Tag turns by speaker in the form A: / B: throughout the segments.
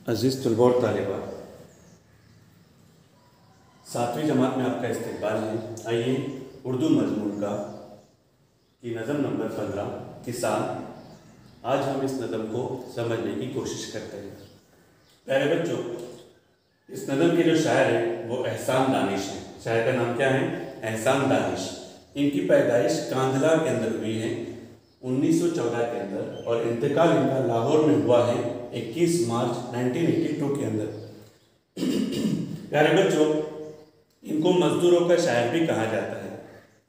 A: अज़ीज़ तलबा और तालिबात, 7वीं जमात में आपका इस्तकबाल है। आइए उर्दू मज़मून का की नज़म नंबर 15 किसान, आज हम इस नज़म को समझने की कोशिश करते हैं। प्यारे बच्चों, इस नज़म के जो शायर हैं वो एहसान दानिश हैं। शायर का नाम क्या है? एहसान दानिश। इनकी पैदाइश कांधला के अंदर हुई है 1914 के अंदर, और इंतकाल इनका लाहौर में हुआ है 21 मार्च 1982 के अंदर। प्यारे बच्चों, इनको मजदूरों का शायर भी कहा जाता है।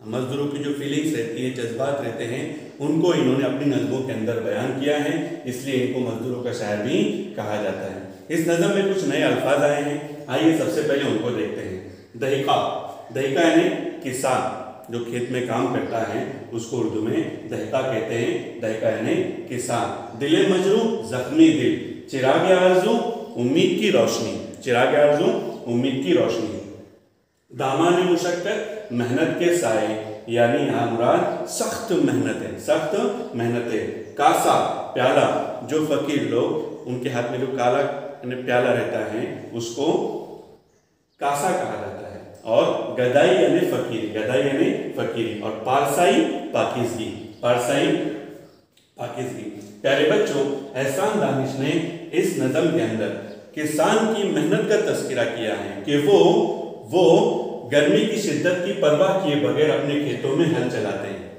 A: मजदूरों की जो फीलिंग्स रहती है, जज्बात रहते हैं, उनको इन्होंने अपनी नज़मों के अंदर बयान किया है, इसलिए इनको मजदूरों का शायर भी कहा जाता है। इस नज़म में कुछ नए अल्फाज आए हैं, आइए सबसे पहले उनको देखते हैं। दहिका, दहिका यानी किसान जो खेत में काम करता है उसको उर्दू में दहिका कहते हैं। दहिका यानी किसान। दिले मजरू जख्मी दिल, चिराग आरज़ू उम्मीद की रोशनी, चिराग आरज़ू उम्मीद की रोशनी। दामाने मुशक्कत मेहनत के साए, यानी यहाँ मुराद सख्त मेहनत है, सख्त मेहनत है। कासा प्याला, जो फकीर लोग उनके हाथ में जो काला प्याला रहता है उसको कासा कहा जाता है। और गदाई यानी फकीरी, गदाई यानी फकीरी। और पारसाई पाकिज़गी, पारसाई पाकिज़गी। प्यारे बच्चों, एहसान दानिश ने इस नज़म के अंदर किसान की मेहनत का तज़किरा किया है कि वो गर्मी की शिद्दत की परवाह किए बगैर अपने खेतों में हल चलाते हैं।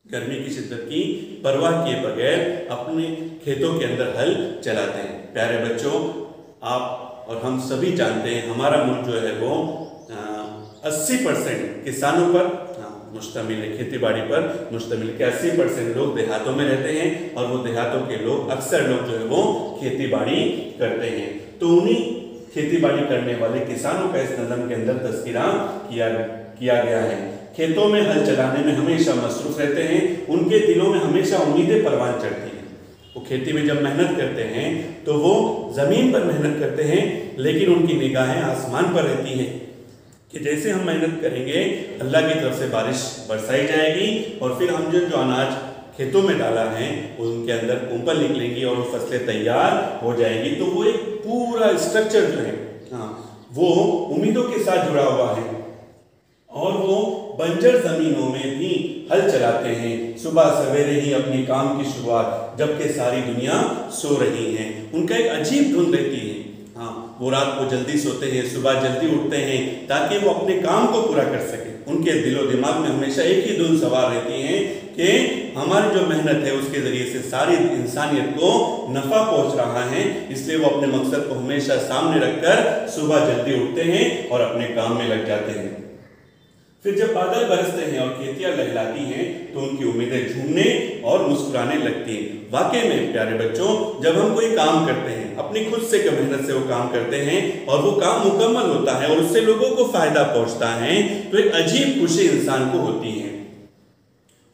A: गर्मी की शिद्दत की परवाह किए बगैर अपने खेतों के अंदर हल चलाते हैं। प्यारे बच्चों, आप और हम सभी जानते हैं हमारा मुल्क जो है वो 80% किसानों पर मुश्तमिल है, खेती बाड़ी पर मुश्तमिल है। 80% लोग देहातों में रहते हैं और वो देहातों के लोग, अक्सर लोग जो है वो खेती बाड़ी करते हैं। तो उन्हीं खेती बाड़ी करने वाले किसानों का इस नज़म के अंदर तज़किरा किया गया है। खेतों में हल चलाने में हमेशा मसरूफ़ रहते हैं, उनके दिलों में हमेशा उम्मीदें परवान चढ़ती हैं। वो खेती में जब मेहनत करते हैं तो वो ज़मीन पर मेहनत करते हैं, लेकिन उनकी निगाहें आसमान पर रहती हैं कि जैसे हम मेहनत करेंगे अल्लाह की तरफ से बारिश बरसाई जाएगी और फिर हम जो अनाज खेतों में डाला है उनके अंदर कुंपल निकलेंगी और वो फसलें तैयार हो जाएंगी। तो वो एक पूरा स्ट्रक्चर जो है वो उम्मीदों के साथ जुड़ा हुआ है, और वो बंजर ज़मीनों में भी हल चलाते हैं सुबह सवेरे ही अपनी काम की शुरुआत, जबकि सारी दुनिया सो रही है। उनका एक अजीब धुन रहती है। वो रात को जल्दी सोते हैं, सुबह जल्दी उठते हैं ताकि वो अपने काम को पूरा कर सके। उनके दिलो दिमाग में हमेशा एक ही धुन सवार रहती है कि हमारी जो मेहनत है उसके ज़रिए से सारी इंसानियत को नफ़ा पहुंच रहा है, इसलिए वो अपने मकसद को हमेशा सामने रखकर सुबह जल्दी उठते हैं और अपने काम में लग जाते हैं। फिर जब बादल बरसते हैं और खेतियां लहलाती हैं तो उनकी उम्मीदें झूमने और मुस्कुराने लगती हैं। वाकई में प्यारे बच्चों, जब हम कोई काम करते हैं, अपनी खुद से मेहनत से वो काम करते हैं और वो काम मुकम्मल होता है और उससे लोगों को फायदा पहुंचता है, तो एक अजीब खुशी इंसान को होती है।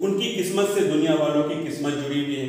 A: उनकी किस्मत से दुनिया वालों की किस्मत जुड़ी हुई है।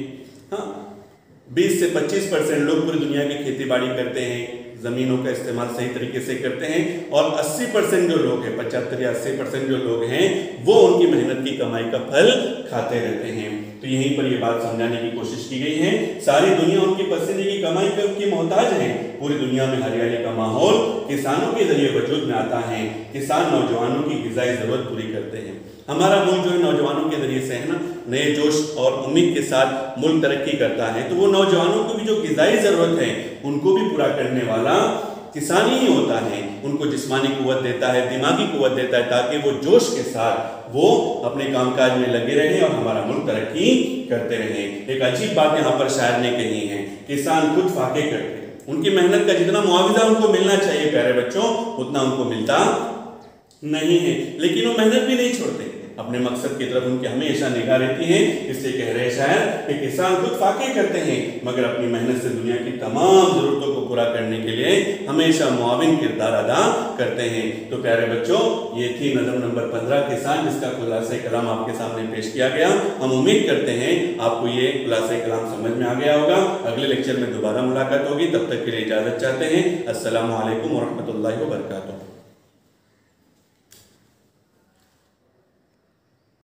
A: 20 से 25% लोग पूरी दुनिया की खेती बाड़ी करते हैं, ज़मीनों का इस्तेमाल सही तरीके से करते हैं, और 80% जो लोग हैं, 75 या 80% जो लोग हैं, वो उनकी मेहनत की कमाई का फल खाते रहते हैं। तो यहीं पर ये बात समझाने की कोशिश की गई है। सारी दुनिया उनकी पसीने की कमाई की मोहताज है। पूरी दुनिया में हरियाली का माहौल किसानों के जरिए वजूद में आता है। किसान नौजवानों की ग़िज़ाई ज़रूरत पूरी करते हैं। हमारा मुल्क जो है नौजवानों के जरिए से है नए जोश और उम्मीद के साथ मुल्क तरक्की करता है। तो वो नौजवानों को भी जो ग़िज़ाई ज़रूरत है उनको भी पूरा करने वाला किसान ही होता है। उनको जिस्मानी कुव्वत देता है, दिमागी कुव्वत देता है, ताकि वो जोश के साथ वो अपने कामकाज में लगे रहें और हमारा मुल्क तरक्की करते रहें। एक अजीब बात यहाँ पर शायर ने कही है, किसान खुद फाके करते हैं। उनकी मेहनत का जितना मुआवजा उनको मिलना चाहिए प्यारे बच्चों, उतना उनको मिलता नहीं है, लेकिन वो मेहनत भी नहीं छोड़ते, अपने मकसद की तरफ उनकी हमेशा निगाह रहती है। इसलिए कह रहे शायर कि किसान खुद फाके करते हैं मगर अपनी मेहनत से दुनिया की तमाम ज़रूरतों को पूरा करने के लिए हमेशा मुआविन किरदार अदा करते हैं। तो प्यारे बच्चों, ये थी नज़म नंबर 15 किसान, जिसका खुलासा कलाम आपके सामने पेश किया गया। हम उम्मीद करते हैं आपको ये खुलासा कलाम समझ में आ गया होगा। अगले लेक्चर में दोबारा मुलाकात होगी, तब तक के लिए इजाज़त चाहते हैं। अस्सलामु अलैकुम व रहमतुल्लाहि व बरकातुहू।